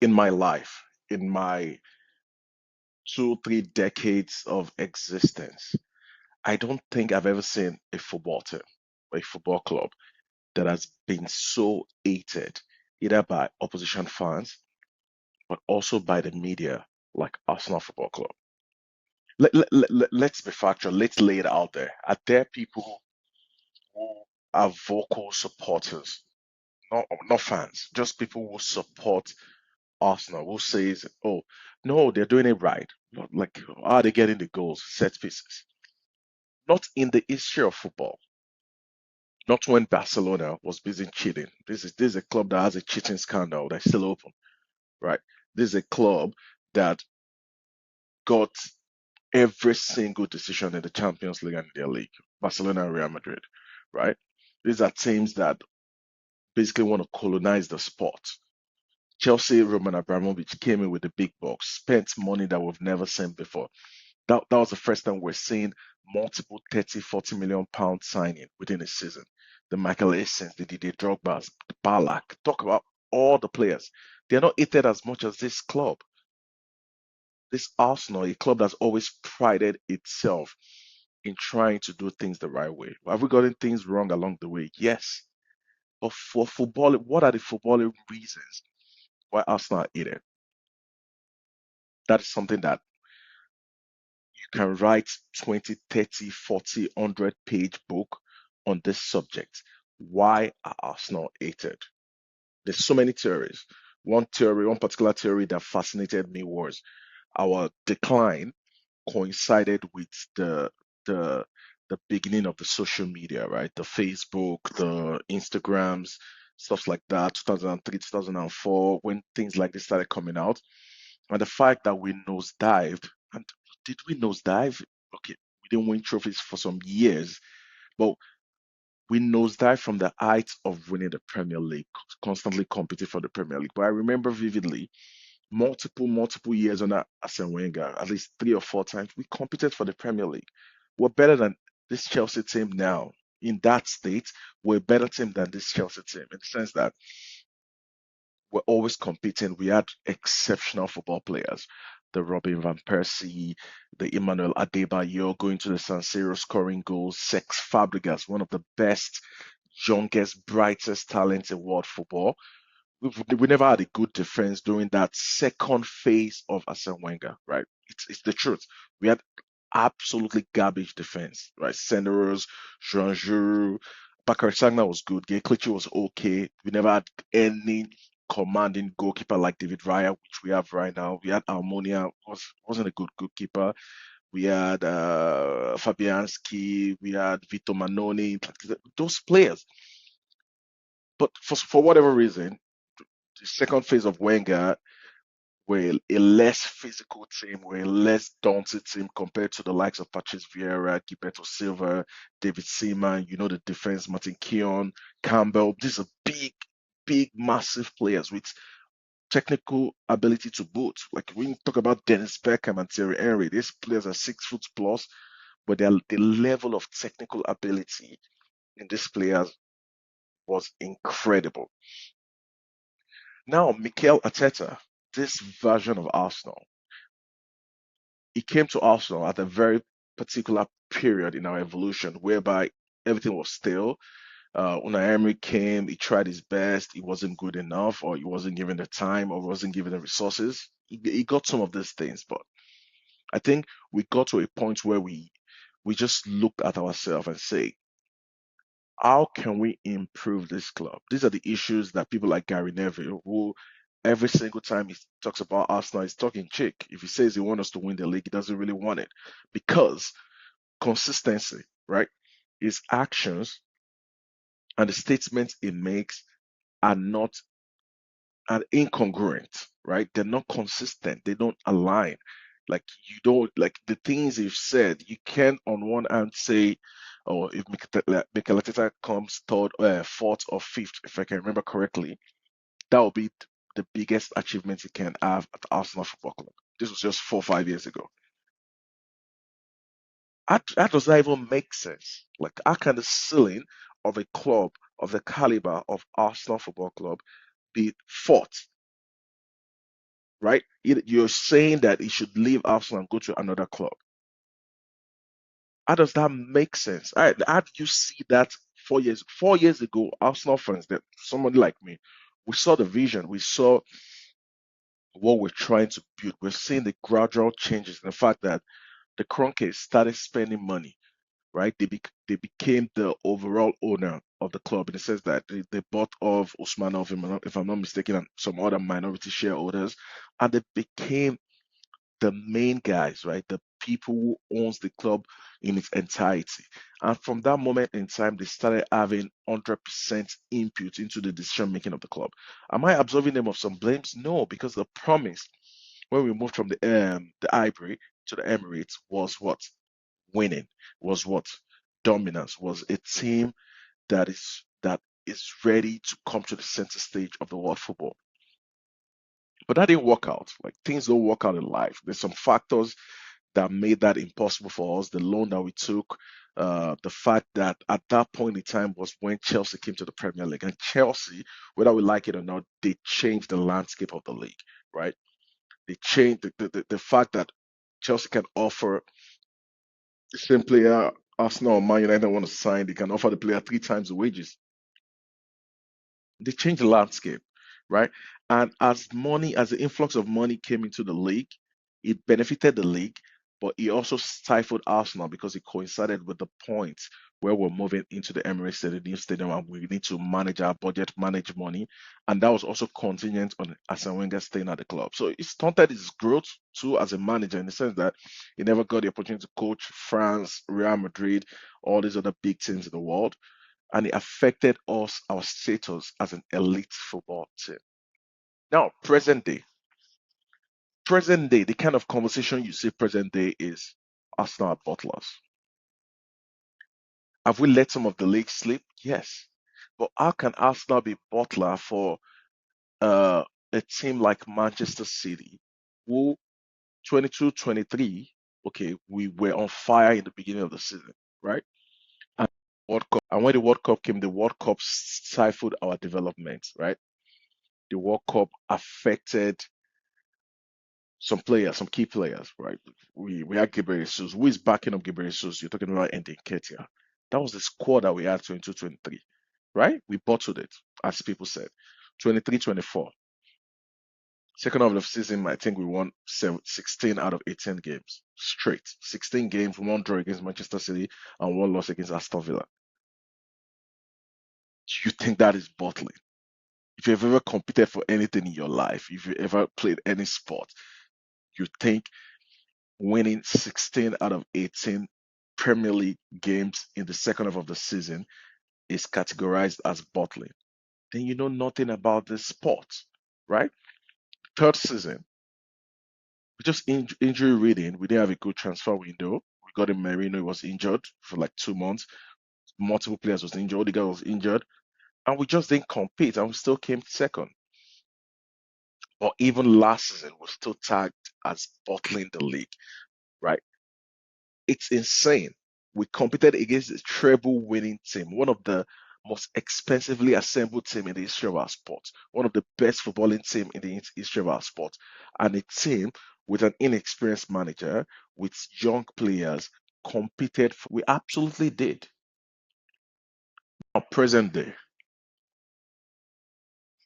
in my life, in my 2, 3 decades of existence, I don't think I've ever seen a football team, a football club that has been so hated, either by opposition fans, but also by the media, like Arsenal Football Club. Let's be factual. Let's lay it out there. Are there people who are vocal supporters, not fans, just people who support Arsenal, who says, "Oh, no, they're doing it right. Like, are they getting the goals, set pieces?" Not in the history of football. Not when Barcelona was busy cheating. This is a club that has a cheating scandal that's still open, right? This is a club that got every single decision in the Champions League and their league. Barcelona and Real Madrid, right? These are teams that basically want to colonize the sport. Chelsea, Roman Abramovich came in with the big bucks, spent money that we've never seen before. That was the first time we're seeing multiple 30, 40 million pound signing within a season. The Michael Essens, the Didier Drogbas, the Balak, talk about all the players. They're not hated as much as this club. This Arsenal, a club that's always prided itself in trying to do things the right way. Have we gotten things wrong along the way? Yes. But for football, what are the footballing reasons why Arsenal are hated? That is something that you can write 20, 30, 40, 100-page book on this subject. Why are Arsenal hated? There's so many theories. One particular theory that fascinated me was our decline coincided with the the beginning of the social media, right? The Facebook, the Instagrams, stuff like that, 2003, 2004, when things like this started coming out. And the fact that we nosedived, and did we nosedive? Okay, we didn't win trophies for some years, but we nosedived from the heights of winning the Premier League, constantly competing for the Premier League. But I remember vividly multiple years under Arsene Wenger, at least 3 or 4 times, we competed for the Premier League. We're better than this Chelsea team now. In that state, we're a better team than this Chelsea team in the sense that we're always competing. We had exceptional football players. The Robin Van Persie, the Emmanuel Adebayor going to the San Siro scoring goals, Sex Fabregas, one of the best, youngest, brightest talents in world football. We never had a good defense during that second phase of Arsene Wenger, right? It's the truth. We had absolutely garbage defense, right? Senderos, Jean Giroud, Bakary Sagna was good. Geklichi was okay. We never had any commanding goalkeeper like David Raya, which we have right now. We had Almonia, wasn't a good goalkeeper. We had Fabianski, we had Vito Manoni, those players. But for whatever reason, the second phase of Wenger, we're a less physical team, we're a less daunted team compared to the likes of Patrice Vieira, Gilberto Silva, David Seaman, the defense, Martin Keown, Campbell. These are big, massive players with technical ability to boot. Like when you talk about Dennis Beckham and Thierry Henry, these players are 6 foot plus, but the level of technical ability in these players was incredible. Now, Mikel Arteta, this version of Arsenal, he came to Arsenal at a very particular period in our evolution whereby everything was stale. Unai Emery came, he tried his best, he wasn't good enough, or he wasn't given the time, or wasn't given the resources. He got some of these things, but I think we got to a point where we just looked at ourselves and say, how can we improve this club? These are the issues that people like Gary Neville, who every single time he talks about Arsenal, he's talking chick. If he says he wants us to win the league, he doesn't really want it because consistency, right? His actions and the statements he makes are not are incongruent, right? They're not consistent. They don't align. Like you don't like the things you've said. You can't on one hand say, "Oh, if Mikel Arteta comes third, fourth, or fifth, if I can remember correctly, that will be the biggest achievement he can have at Arsenal Football Club." This was just 4 or 5 years ago. How does that even make sense? Like, how can the ceiling of a club of the caliber of Arsenal Football Club be fourth? right? You're saying that he should leave Arsenal and go to another club. How does that make sense? How do you see that 4 years ago, Arsenal fans, that somebody like me, we saw the vision, we saw what we're trying to build. We're seeing the gradual changes and the fact that the Kroenkes started spending money, right? They became the overall owner of the club in the sense that they bought off Usmanov, if I'm not mistaken, and some other minority shareholders, and they became the main guys, right? The people who owns the club in its entirety. And from that moment in time, they started having 100% input into the decision making of the club. Am I absolving them of some blames? No, because the promise when we moved from the Ivory to the Emirates was what? Winning. Was what? Dominance. Was a team that is ready to come to the center stage of the world football. But that didn't work out. Like things don't work out in life. There's some factors that made that impossible for us. The loan that we took, the fact that at that point in time was when Chelsea came to the Premier League, and Chelsea, whether we like it or not, they changed the landscape of the league, right? They changed the fact that Chelsea can offer the same player Arsenal or Man United want to sign, they can offer the player three times the wages. They changed the landscape, right? And as the influx of money came into the league, it benefited the league, but it also stifled Arsenal because it coincided with the point where we're moving into the Emirates Stadium, new stadium, and we need to manage our budget, manage money, and that was also contingent on Arsene Wenger staying at the club. So it stunted his growth too as a manager in the sense that he never got the opportunity to coach France, Real Madrid, all these other big teams in the world, and it affected us, our status as an elite football team. Now, present day, the kind of conversation you see present day is Arsenal are butlers. Have we let some of the league slip? Yes. But how can Arsenal be butler for uh, a team like Manchester City, who 22-23, okay, we were on fire in the beginning of the season, right? And World Cup, and when the World Cup came, the World Cup stifled our development, right? The World Cup affected some players, some key players, right? We had Gabriel Jesus. Who is backing up Gabriel Jesus? You're talking about Andy Nketiah. That was the squad that we had 22-23, right? We bottled it, as people said. 23-24. Second half of the season, I think we won 16 out of 18 games straight. 16 games, one draw against Manchester City, and one loss against Aston Villa. Do you think that is bottling? If you've ever competed for anything in your life, if you ever played any sport, you think winning 16 out of 18 Premier League games in the second half of the season is categorized as bottling, then you know nothing about this sport, right? Third season, just injury reading, we didn't have a good transfer window. We got in Merino, he was injured for like 2 months. Multiple players was injured, Odegaard was injured, and we just didn't compete, and we still came second. Or even last season, we're still tagged as bottling the league, right? It's insane. We competed against a treble-winning team, one of the most expensively assembled team in the history of our sport, one of the best footballing team in the history of our sport, and a team with an inexperienced manager, with young players, competed. We absolutely did. Now, present day,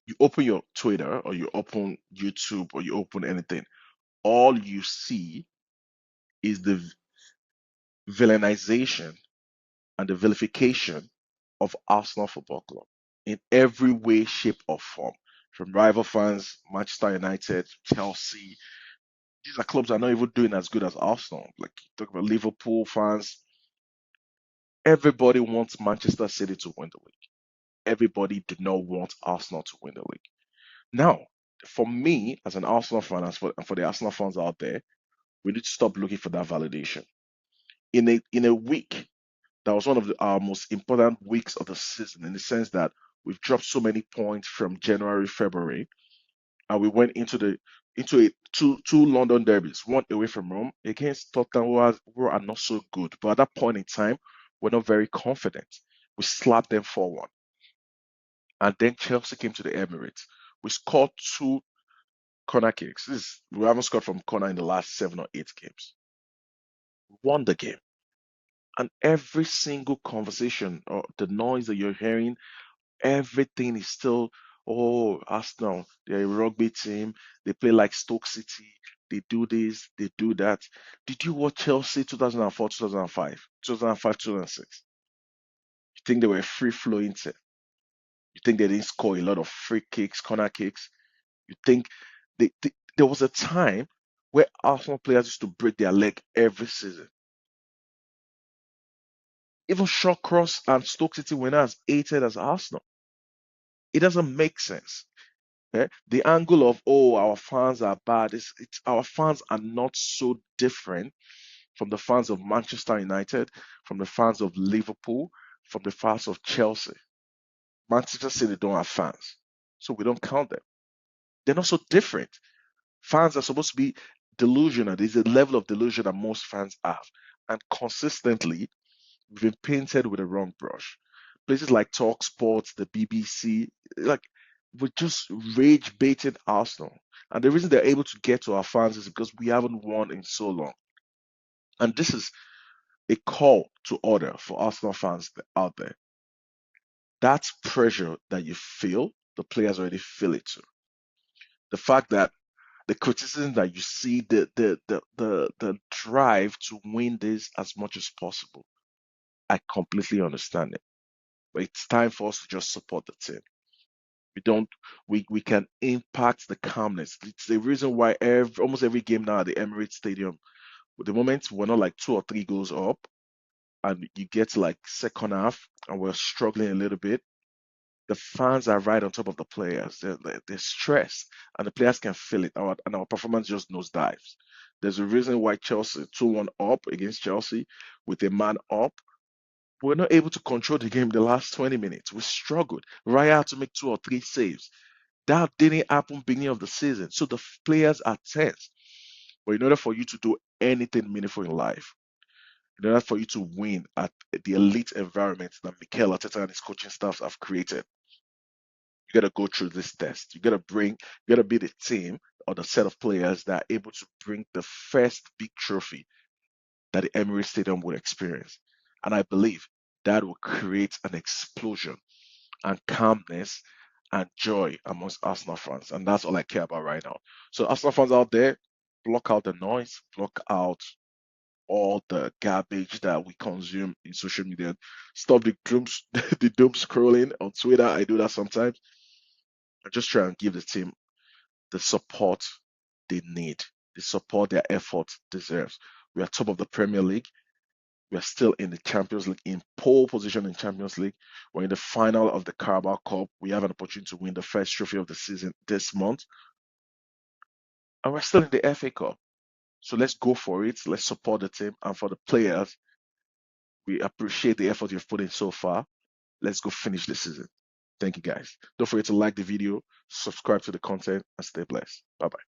you open your Twitter or you open YouTube or you open anything, all you see is the villainization and the vilification of Arsenal Football Club in every way, shape, or form. From rival fans, Manchester United, Chelsea. These are clubs that are not even doing as good as Arsenal. Like talk about Liverpool fans. Everybody wants Manchester City to win the league. Everybody did not want Arsenal to win the league. Now, for me, as an Arsenal fan, and for the Arsenal fans out there, we need to stop looking for that validation. In a week, that was one of our most important weeks of the season in the sense that we've dropped so many points from January, February, and we went into a two London derbies, one away from Rome against Tottenham, who are not so good. But at that point in time, we're not very confident. We slapped them 4-1, and then Chelsea came to the Emirates. We scored two corner kicks. We haven't scored from corner in the last 7 or 8 games. Won the game. And every single conversation or the noise that you're hearing, everything is still, oh, Arsenal, they're a rugby team. They play like Stoke City. They do this, they do that. Did you watch Chelsea 2004, 2005, 2005, 2006? You think they were a free flowing team? You think they didn't score a lot of free kicks, corner kicks? You think there was a time where Arsenal players used to break their leg every season? Even Shawcross and Stoke City winners hated as Arsenal. It doesn't make sense. The angle of, oh, our fans are bad, it's our fans are not so different from the fans of Manchester United, from the fans of Liverpool, from the fans of Chelsea. Manchester City don't have fans, so we don't count them. They're not so different. Fans are supposed to be delusional. There's a level of delusion that most fans have, and consistently we've been painted with a wrong brush. Places like Talk Sports, the BBC, like we're just rage baiting Arsenal. And the reason they're able to get to our fans is because we haven't won in so long. And this is a call to order for Arsenal fans out there. That pressure that you feel, the players already feel it too. The fact that the criticism that you see, the drive to win this as much as possible, I completely understand it. But it's time for us to just support the team. We don't we can impact the calmness. It's the reason why almost every game now at the Emirates Stadium, with the moment we're not like 2 or 3 goals up, and you get to like second half and we're struggling a little bit, the fans are right on top of the players. They're stressed, and the players can feel it. And our performance just nosedives. There's a reason why Chelsea 2-1 up against Chelsea with a man up. We're not able to control the game the last 20 minutes. We struggled. Raya had to make 2 or 3 saves. That didn't happen beginning of the season. So the players are tense. But in order for you to do anything meaningful in life, in order for you to win at the elite environment that Mikel Arteta and his coaching staffs have created, you got to go through this test. You got to be the team or the set of players that are able to bring the first big trophy that the Emirates Stadium will experience. And I believe that will create an explosion and calmness and joy amongst Arsenal fans. And that's all I care about right now. So, Arsenal fans out there, block out the noise, block out all the garbage that we consume in social media. Stop the the doom scrolling on Twitter. I do that sometimes. I just try and give the team the support they need, the support their effort deserves. We are top of the Premier League. We are still in the Champions League, in pole position in Champions League. We're in the final of the Carabao Cup. We have an opportunity to win the first trophy of the season this month. And we're still in the FA Cup. So let's go for it. Let's support the team. And for the players, we appreciate the effort you've put in so far. Let's go finish the season. Thank you guys. Don't forget to like the video, subscribe to the content, and stay blessed. Bye bye.